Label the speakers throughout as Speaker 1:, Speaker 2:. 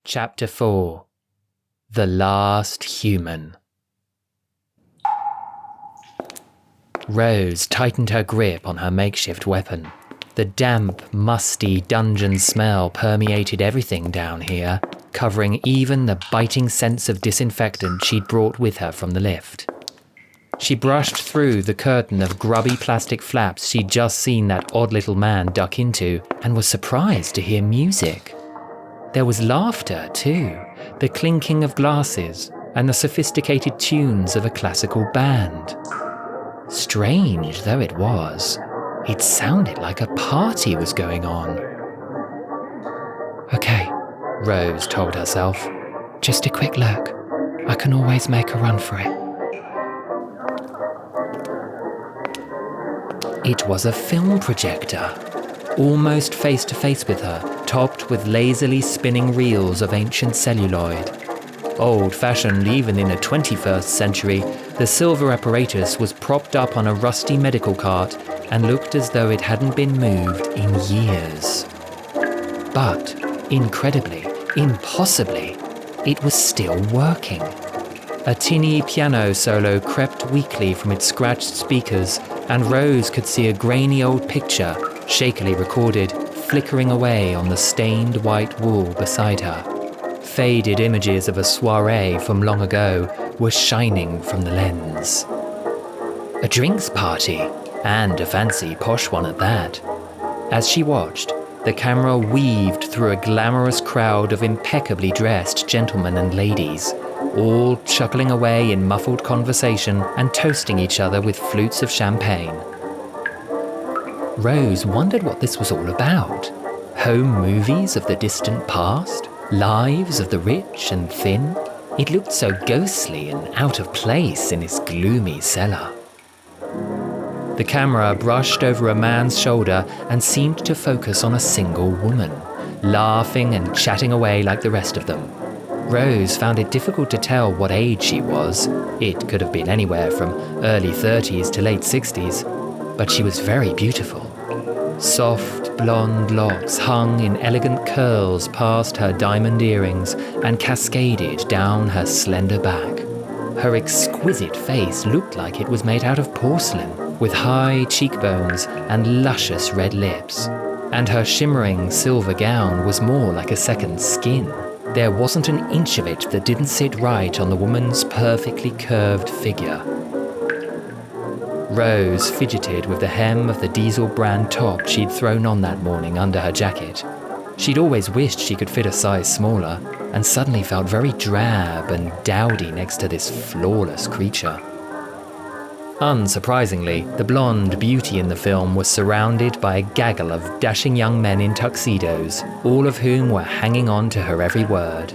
Speaker 1: Chapter 4. The Last Human. Rose tightened her grip on her makeshift weapon. The damp, musty dungeon smell permeated everything down here, covering even the biting sense of disinfectant she'd brought with her from the lift. She brushed through the curtain of grubby plastic flaps she'd just seen that odd little man duck into and was surprised to hear music. There was laughter, too, the clinking of glasses and the sophisticated tunes of a classical band. Strange though it was, it sounded like a party was going on. Okay, Rose told herself. Just a quick look. I can always make a run for it. It was a film projector, almost face to face with her, topped with lazily spinning reels of ancient celluloid. Old-fashioned even in the 21st century, the silver apparatus was propped up on a rusty medical cart and looked as though it hadn't been moved in years. But, incredibly, impossibly, it was still working. A tinny piano solo crept weakly from its scratched speakers, and Rose could see a grainy old picture, shakily recorded, flickering away on the stained white wool beside her. Faded images of a soirée from long ago were shining from the lens. A drinks party, and a fancy posh one at that. As she watched, the camera weaved through a glamorous crowd of impeccably dressed gentlemen and ladies, all chuckling away in muffled conversation and toasting each other with flutes of champagne. Rose wondered what this was all about. Home movies of the distant past? Lives of the rich and thin? It looked so ghostly and out of place in this gloomy cellar. The camera brushed over a man's shoulder and seemed to focus on a single woman, laughing and chatting away like the rest of them. Rose found it difficult to tell what age she was. It could have been anywhere from early 30s to late 60s, but she was very beautiful. Soft blonde locks hung in elegant curls past her diamond earrings and cascaded down her slender back. Her exquisite face looked like it was made out of porcelain, with high cheekbones and luscious red lips. And her shimmering silver gown was more like a second skin. There wasn't an inch of it that didn't sit right on the woman's perfectly curved figure. Rose fidgeted with the hem of the diesel brand top she'd thrown on that morning under her jacket. She'd always wished she could fit a size smaller, and suddenly felt very drab and dowdy next to this flawless creature. Unsurprisingly, the blonde beauty in the film was surrounded by a gaggle of dashing young men in tuxedos, all of whom were hanging on to her every word.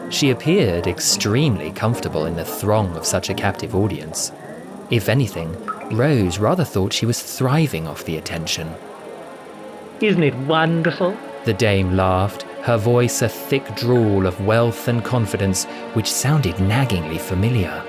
Speaker 1: She appeared extremely comfortable in the throng of such a captive audience. If anything, Rose rather thought she was thriving off the attention.
Speaker 2: Isn't it wonderful?
Speaker 1: The dame laughed, her voice a thick drawl of wealth and confidence which sounded naggingly familiar.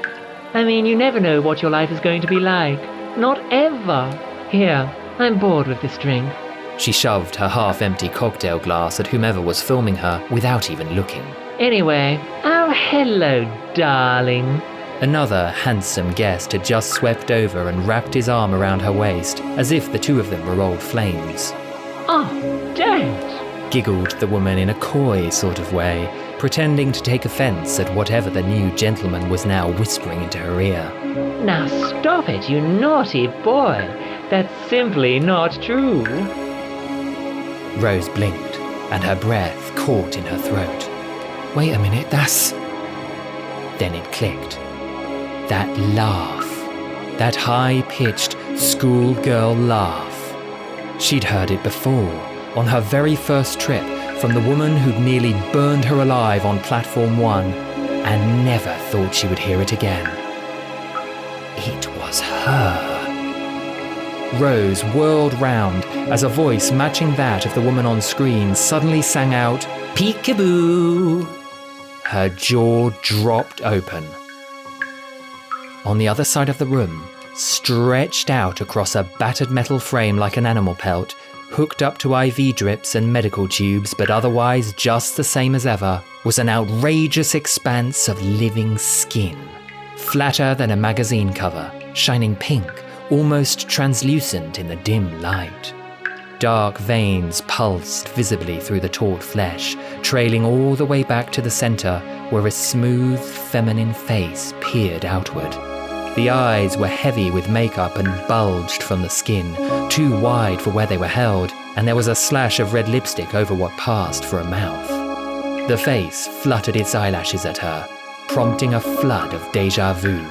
Speaker 2: I mean, you never know what your life is going to be like. Not ever. Here, I'm bored with this drink.
Speaker 1: She shoved her half-empty cocktail glass at whomever was filming her without even looking.
Speaker 2: Anyway, oh, hello, darling.
Speaker 1: Another handsome guest had just swept over and wrapped his arm around her waist, as if the two of them were old flames.
Speaker 2: Oh, don't,
Speaker 1: giggled the woman in a coy sort of way, pretending to take offence at whatever the new gentleman was now whispering into her ear.
Speaker 2: Now stop it, you naughty boy. That's simply not true.
Speaker 1: Rose blinked, and her breath caught in her throat. Wait a minute, that's... Then it clicked. That laugh. That high-pitched schoolgirl laugh. She'd heard it before, on her very first trip, from the woman who'd nearly burned her alive on Platform 1, and never thought she would hear it again. It was her. Rose whirled round as a voice matching that of the woman on screen suddenly sang out, "Peekaboo!" Her jaw dropped open. On the other side of the room, stretched out across a battered metal frame like an animal pelt, hooked up to IV drips and medical tubes but otherwise just the same as ever, was an outrageous expanse of living skin, flatter than a magazine cover, shining pink, almost translucent in the dim light. Dark veins pulsed visibly through the taut flesh, trailing all the way back to the center where a smooth, feminine face peered outward. The eyes were heavy with makeup and bulged from the skin, too wide for where they were held, and there was a slash of red lipstick over what passed for a mouth. The face fluttered its eyelashes at her, prompting a flood of déjà vu.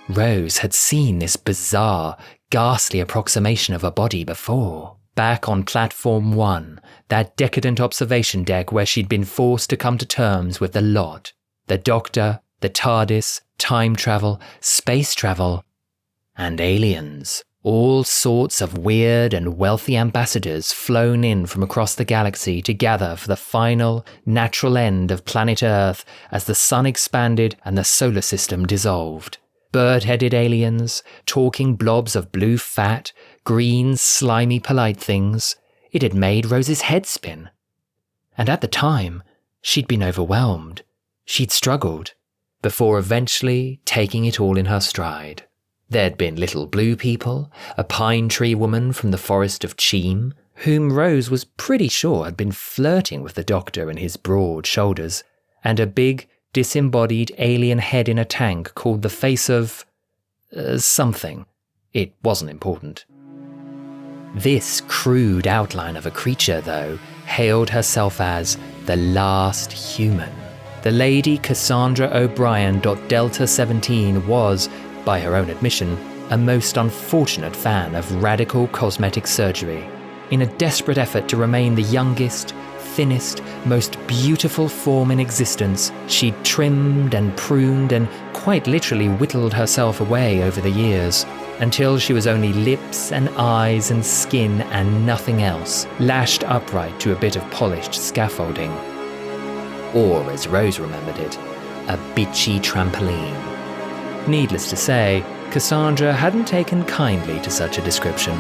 Speaker 1: Rose had seen this bizarre, ghastly approximation of a body before, back on Platform 1, that decadent observation deck where she'd been forced to come to terms with the lot. The Doctor, the TARDIS, time travel, space travel, and aliens. All sorts of weird and wealthy ambassadors flown in from across the galaxy to gather for the final, natural end of planet Earth as the sun expanded and the solar system dissolved. Bird-headed aliens, talking blobs of blue fat, green, slimy, polite things. It had made Rose's head spin. And at the time, she'd been overwhelmed. She'd struggled, before eventually taking it all in her stride. There'd been little blue people, a pine tree woman from the forest of Cheam, whom Rose was pretty sure had been flirting with the Doctor and his broad shoulders, and a big, disembodied alien head in a tank called the face of... something. It wasn't important. This crude outline of a creature, though, hailed herself as the last human. The Lady Cassandra O'Brien. Delta 17 was, by her own admission, a most unfortunate fan of radical cosmetic surgery. In a desperate effort to remain the youngest, thinnest, most beautiful form in existence, she'd trimmed and pruned and quite literally whittled herself away over the years, until she was only lips and eyes and skin and nothing else, lashed upright to a bit of polished scaffolding. Or, as Rose remembered it, a bitchy trampoline. Needless to say, Cassandra hadn't taken kindly to such a description.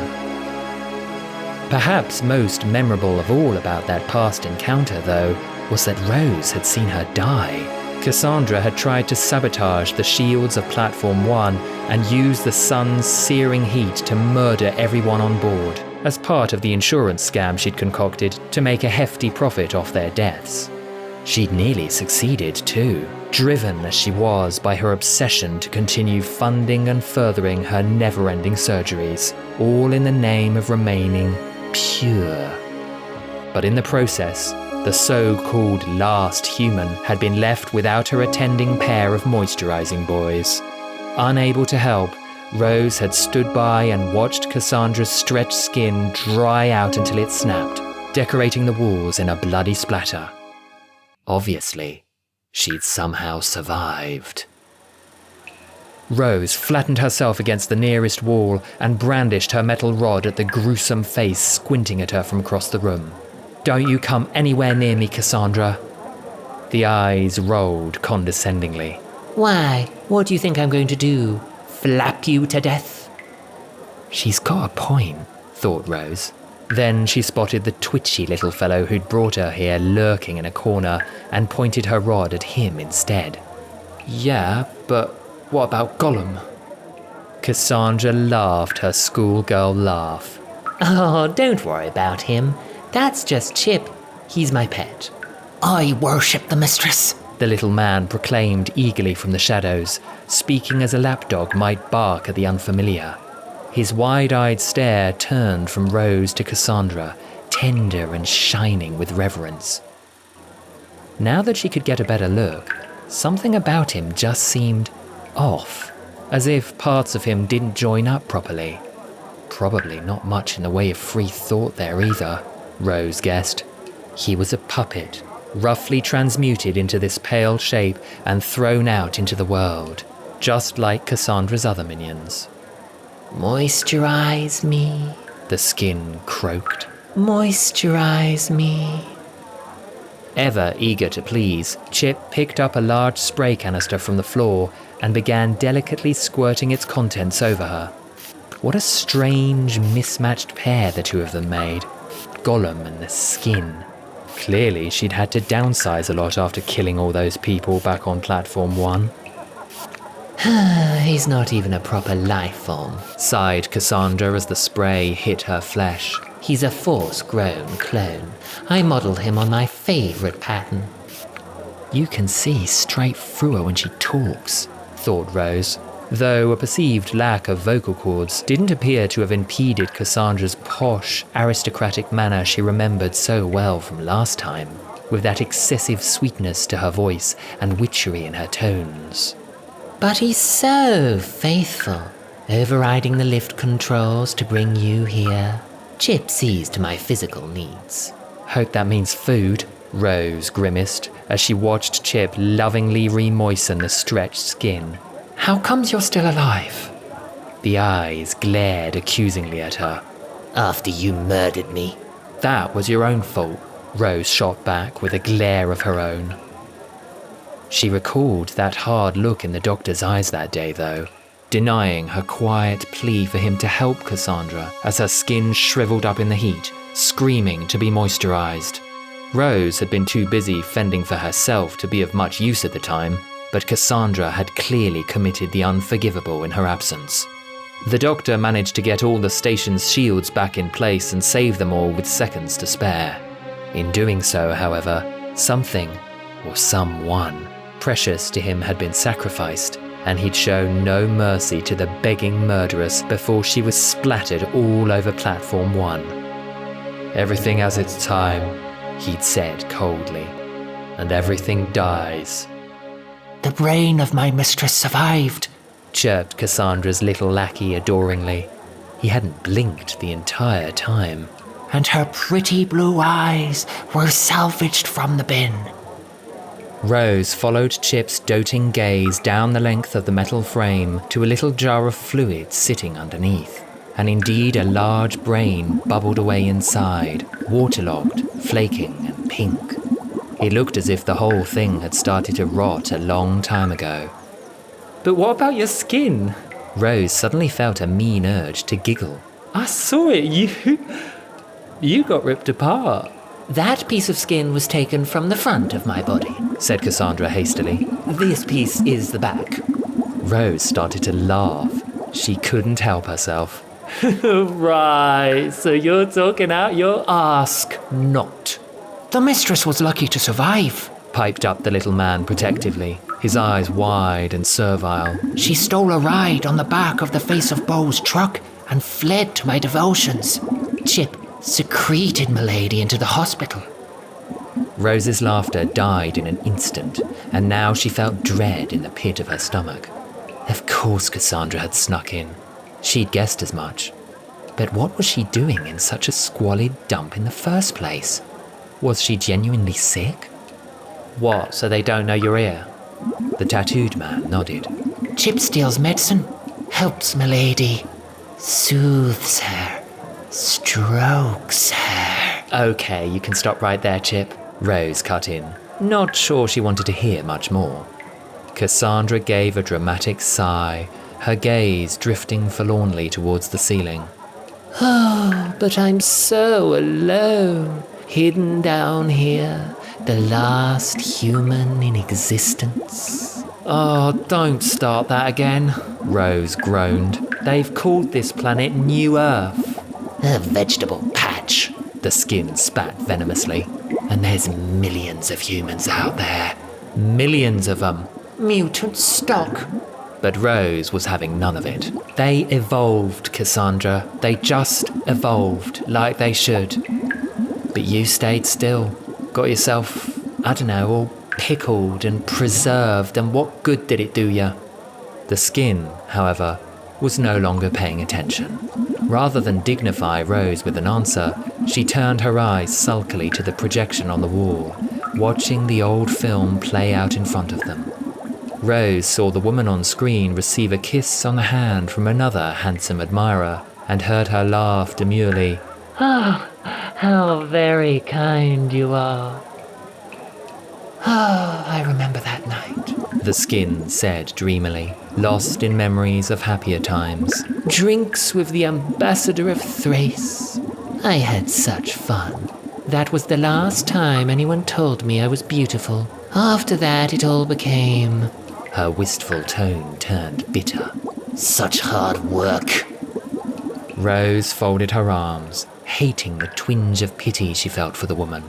Speaker 1: Perhaps most memorable of all about that past encounter, though, was that Rose had seen her die. Cassandra had tried to sabotage the shields of Platform 1 and use the sun's searing heat to murder everyone on board, as part of the insurance scam she'd concocted to make a hefty profit off their deaths. She'd nearly succeeded too, driven as she was by her obsession to continue funding and furthering her never-ending surgeries, all in the name of remaining pure. But in the process, the so-called last human had been left without her attending pair of moisturizing boys. Unable to help, Rose had stood by and watched Cassandra's stretched skin dry out until it snapped, decorating the walls in a bloody splatter. Obviously, she'd somehow survived. Rose flattened herself against the nearest wall and brandished her metal rod at the gruesome face squinting at her from across the room. "Don't you come anywhere near me, Cassandra." The eyes rolled condescendingly.
Speaker 2: Why? What do you think I'm going to do? Flap you to death?
Speaker 1: She's got a point, thought Rose. Then she spotted the twitchy little fellow who'd brought her here lurking in a corner and pointed her rod at him instead. "Yeah, but what about Gollum?" Cassandra laughed her schoolgirl laugh.
Speaker 2: Oh, don't worry about him. That's just Chip. He's my pet. I worship the mistress,
Speaker 1: the little man proclaimed eagerly from the shadows, speaking as a lapdog might bark at the unfamiliar. His wide-eyed stare turned from Rose to Cassandra, tender and shining with reverence. Now that she could get a better look, something about him just seemed off, as if parts of him didn't join up properly. Probably not much in the way of free thought there either, Rose guessed. He was a puppet, roughly transmuted into this pale shape and thrown out into the world, just like Cassandra's other minions.
Speaker 2: Moisturize me,
Speaker 1: the skin croaked.
Speaker 2: Moisturize me.
Speaker 1: Ever eager to please, Chip picked up a large spray canister from the floor and began delicately squirting its contents over her. What a strange, mismatched pair the two of them made. Gollum and the skin. Clearly, she'd had to downsize a lot after killing all those people back on Platform 1.
Speaker 2: He's not even a proper life form,
Speaker 1: sighed Cassandra as the spray hit her flesh.
Speaker 2: He's a force-grown clone. I modelled him on my favourite pattern.
Speaker 1: You can see straight through her when she talks, thought Rose, though a perceived lack of vocal cords didn't appear to have impeded Cassandra's posh, aristocratic manner she remembered so well from last time, with that excessive sweetness to her voice and witchery in her tones.
Speaker 2: But he's so faithful, overriding the lift controls to bring you here. Chip sees to my physical needs.
Speaker 1: Hope that means food, Rose grimaced as she watched Chip lovingly remoisten the stretched skin. How comes you're still alive? The eyes glared accusingly at her.
Speaker 2: After you murdered me.
Speaker 1: That was your own fault, Rose shot back with a glare of her own. She recalled that hard look in the doctor's eyes that day, though, denying her quiet plea for him to help Cassandra as her skin shriveled up in the heat, screaming to be moisturized. Rose had been too busy fending for herself to be of much use at the time, but Cassandra had clearly committed the unforgivable in her absence. The doctor managed to get all the station's shields back in place and save them all with seconds to spare. In doing so, however, something, or someone, precious to him had been sacrificed, and he'd shown no mercy to the begging murderess before she was splattered all over Platform 1. Everything has its time, he'd said coldly, and everything dies.
Speaker 2: The brain of my mistress survived,
Speaker 1: chirped Cassandra's little lackey adoringly. He hadn't blinked the entire time.
Speaker 2: And her pretty blue eyes were salvaged from the bin.
Speaker 1: Rose followed Chip's doting gaze down the length of the metal frame to a little jar of fluid sitting underneath. And indeed a large brain bubbled away inside, waterlogged, flaking and pink. It looked as if the whole thing had started to rot a long time ago. But what about your skin? Rose suddenly felt a mean urge to giggle. I saw it, you got ripped apart.
Speaker 2: That piece of skin was taken from the front of my body,
Speaker 1: said Cassandra hastily.
Speaker 2: This piece is the back.
Speaker 1: Rose started to laugh. She couldn't help herself.
Speaker 2: Right, so you're talking out your ask.
Speaker 1: Not.
Speaker 2: The mistress was lucky to survive,
Speaker 1: piped up the little man protectively, his eyes wide and servile.
Speaker 2: She stole a ride on the back of the Face of Beau's truck and fled to my devotions. Chip secreted Milady into the hospital.
Speaker 1: Rose's laughter died in an instant, and now she felt dread in the pit of her stomach. Of course Cassandra had snuck in. She'd guessed as much. But what was she doing in such a squalid dump in the first place? Was she genuinely sick? What, so they don't know you're here? The tattooed man nodded.
Speaker 2: Chip steals medicine, helps Milady, soothes her, strokes her.
Speaker 1: Okay, you can stop right there, Chip. Rose cut in, not sure she wanted to hear much more. Cassandra gave a dramatic sigh, her gaze drifting forlornly towards the ceiling.
Speaker 2: Oh, but I'm so alone, hidden down here, the last human in existence.
Speaker 1: Oh, don't start that again, Rose groaned. They've called this planet New Earth.
Speaker 2: A vegetable patch,
Speaker 1: the skin spat venomously.
Speaker 2: And there's millions of humans out there.
Speaker 1: Millions of them.
Speaker 2: Mutant stock.
Speaker 1: But Rose was having none of it. They evolved, Cassandra. They just evolved, like they should. But you stayed still. Got yourself, I don't know, all pickled and preserved, and what good did it do you? The skin, however, was no longer paying attention. Rather than dignify Rose with an answer, she turned her eyes sulkily to the projection on the wall, watching the old film play out in front of them. Rose saw the woman on screen receive a kiss on the hand from another handsome admirer, and heard her laugh demurely.
Speaker 2: Oh, how very kind you are. Oh, I remember that night,
Speaker 1: the skin said dreamily, lost in memories of happier times.
Speaker 2: Drinks with the ambassador of Thrace. I had such fun. That was the last time anyone told me I was beautiful. After that, it all became...
Speaker 1: Her wistful tone turned bitter.
Speaker 2: Such hard work.
Speaker 1: Rose folded her arms, hating the twinge of pity she felt for the woman.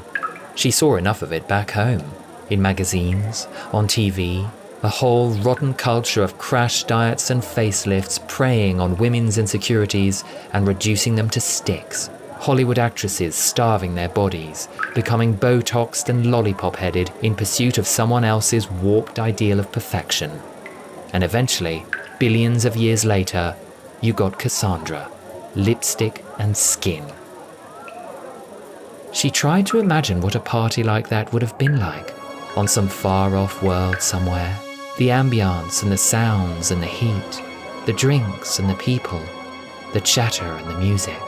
Speaker 1: She saw enough of it back home, in magazines, on TV, a whole rotten culture of crash diets and facelifts preying on women's insecurities and reducing them to sticks. Hollywood actresses starving their bodies, becoming Botoxed and lollipop-headed in pursuit of someone else's warped ideal of perfection. And eventually, billions of years later, you got Cassandra, lipstick and skin. She tried to imagine what a party like that would have been like, on some far-off world somewhere. The ambience and the sounds and the heat, the drinks and the people, the chatter and the music.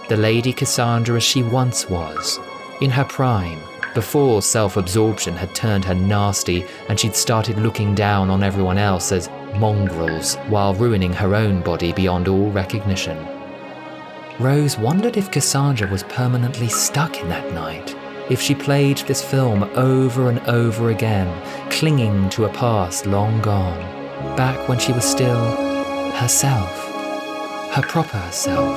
Speaker 1: The Lady Cassandra as she once was, in her prime, before self-absorption had turned her nasty and she'd started looking down on everyone else as mongrels while ruining her own body beyond all recognition. Rose wondered if Cassandra was permanently stuck in that night, if she played this film over and over again, clinging to a past long gone, back when she was still herself, her proper self.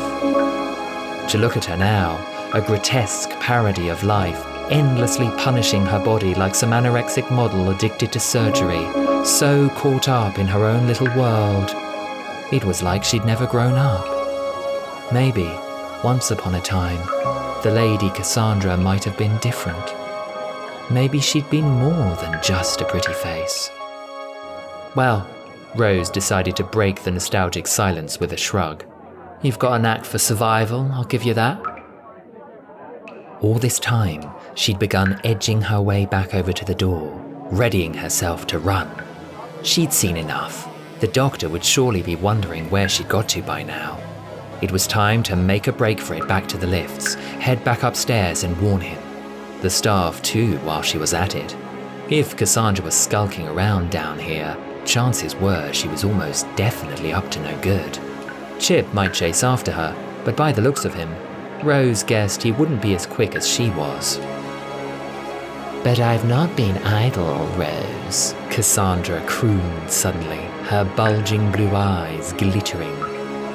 Speaker 1: To look at her now, a grotesque parody of life, endlessly punishing her body like some anorexic model addicted to surgery, so caught up in her own little world. It was like she'd never grown up. Maybe, once upon a time, the Lady Cassandra might have been different. Maybe she'd been more than just a pretty face. Well, Rose decided to break the nostalgic silence with a shrug. You've got a knack for survival, I'll give you that. All this time, she'd begun edging her way back over to the door, readying herself to run. She'd seen enough. The doctor would surely be wondering where she'd got to by now. It was time to make a break for it back to the lifts, head back upstairs and warn him. The staff too, while she was at it. If Cassandra was skulking around down here, chances were she was almost definitely up to no good. Chip might chase after her, but by the looks of him, Rose guessed he wouldn't be as quick as she was.
Speaker 2: But I've not been idle, Rose,
Speaker 1: Cassandra crooned suddenly, her bulging blue eyes glittering.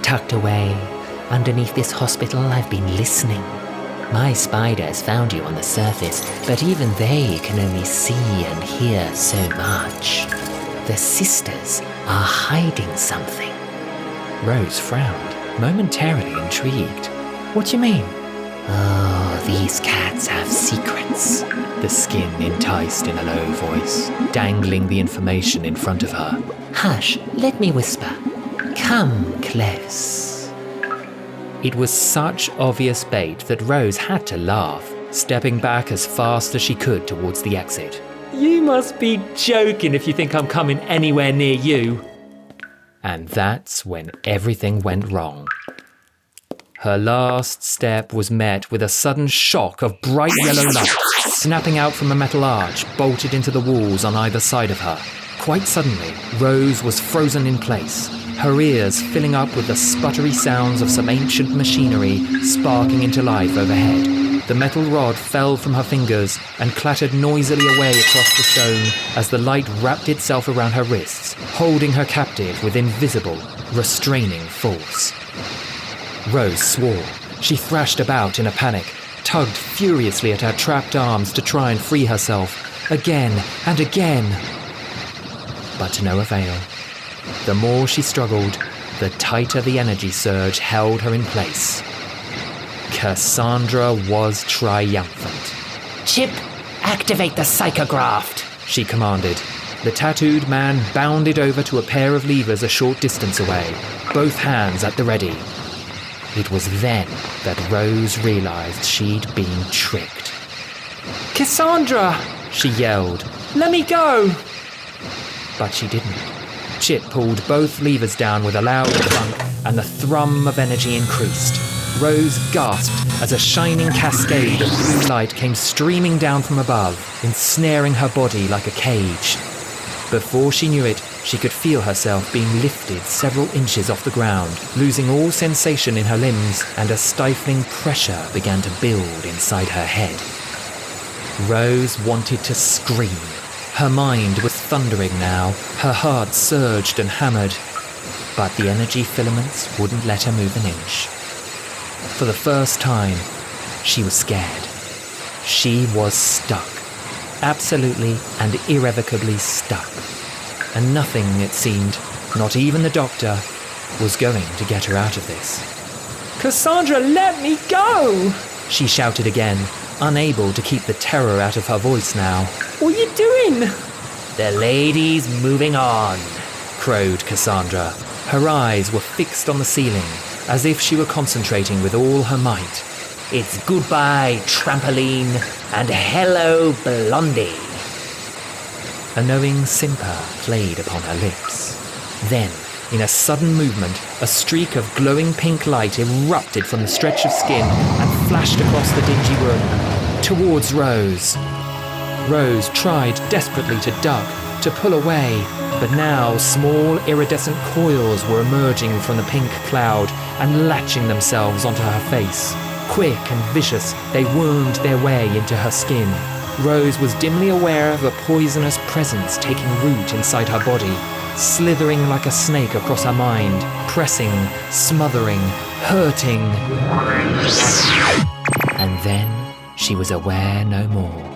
Speaker 2: Tucked away, underneath this hospital, I've been listening. My spiders found you on the surface, but even they can only see and hear so much. The sisters are hiding something.
Speaker 1: Rose frowned, momentarily intrigued. What do you mean?
Speaker 2: Oh, these cats have secrets.
Speaker 1: The skin enticed in a low voice, dangling the information in front of her.
Speaker 2: Hush, let me whisper. Come close.
Speaker 1: It was such obvious bait that Rose had to laugh, stepping back as fast as she could towards the exit. You must be joking if you think I'm coming anywhere near you. And that's when everything went wrong. Her last step was met with a sudden shock of bright yellow light, snapping out from a metal arch bolted into the walls on either side of her. Quite suddenly, Rose was frozen in place, her ears filling up with the sputtery sounds of some ancient machinery sparking into life overhead. The metal rod fell from her fingers and clattered noisily away across the stone as the light wrapped itself around her wrists, holding her captive with invisible, restraining force. Rose swore. She thrashed about in a panic, tugged furiously at her trapped arms to try and free herself, again and again. But to no avail. The more she struggled, the tighter the energy surge held her in place. Cassandra was triumphant.
Speaker 2: Chip, activate the psychograph,
Speaker 1: she commanded. The tattooed man bounded over to a pair of levers a short distance away, both hands at the ready. It was then that Rose realized she'd been tricked. Cassandra, she yelled, let me go! But she didn't. Chip pulled both levers down with a loud thunk, and the thrum of energy increased. Rose gasped as a shining cascade of blue light came streaming down from above, ensnaring her body like a cage. Before she knew it, She could feel herself being lifted several inches off the ground, losing all sensation in her limbs, and a stifling pressure began to build inside her head. Rose wanted to scream. Her mind was thundering now. Her heart surged and hammered. But the energy filaments wouldn't let her move an inch. For the first time, she was scared. She was stuck. Absolutely and irrevocably stuck. And nothing, it seemed, not even the doctor, was going to get her out of this. "Cassandra, let me go!" she shouted again, unable to keep the terror out of her voice now. "What are you doing?"
Speaker 2: "The lady's moving on,"
Speaker 1: crowed Cassandra. Her eyes were fixed on the ceiling, as if she were concentrating with all her might.
Speaker 2: "It's goodbye, Trampoline, and hello, Blondie."
Speaker 1: A knowing simper played upon her lips. Then, in a sudden movement, a streak of glowing pink light erupted from the stretch of skin and flashed across the dingy room, towards Rose. Rose tried desperately to duck, to pull away, but now small iridescent coils were emerging from the pink cloud and latching themselves onto her face. Quick and vicious, they wormed their way into her skin. Rose was dimly aware of a poisonous presence taking root inside her body, slithering like a snake across her mind, pressing, smothering, hurting. And then she was aware no more.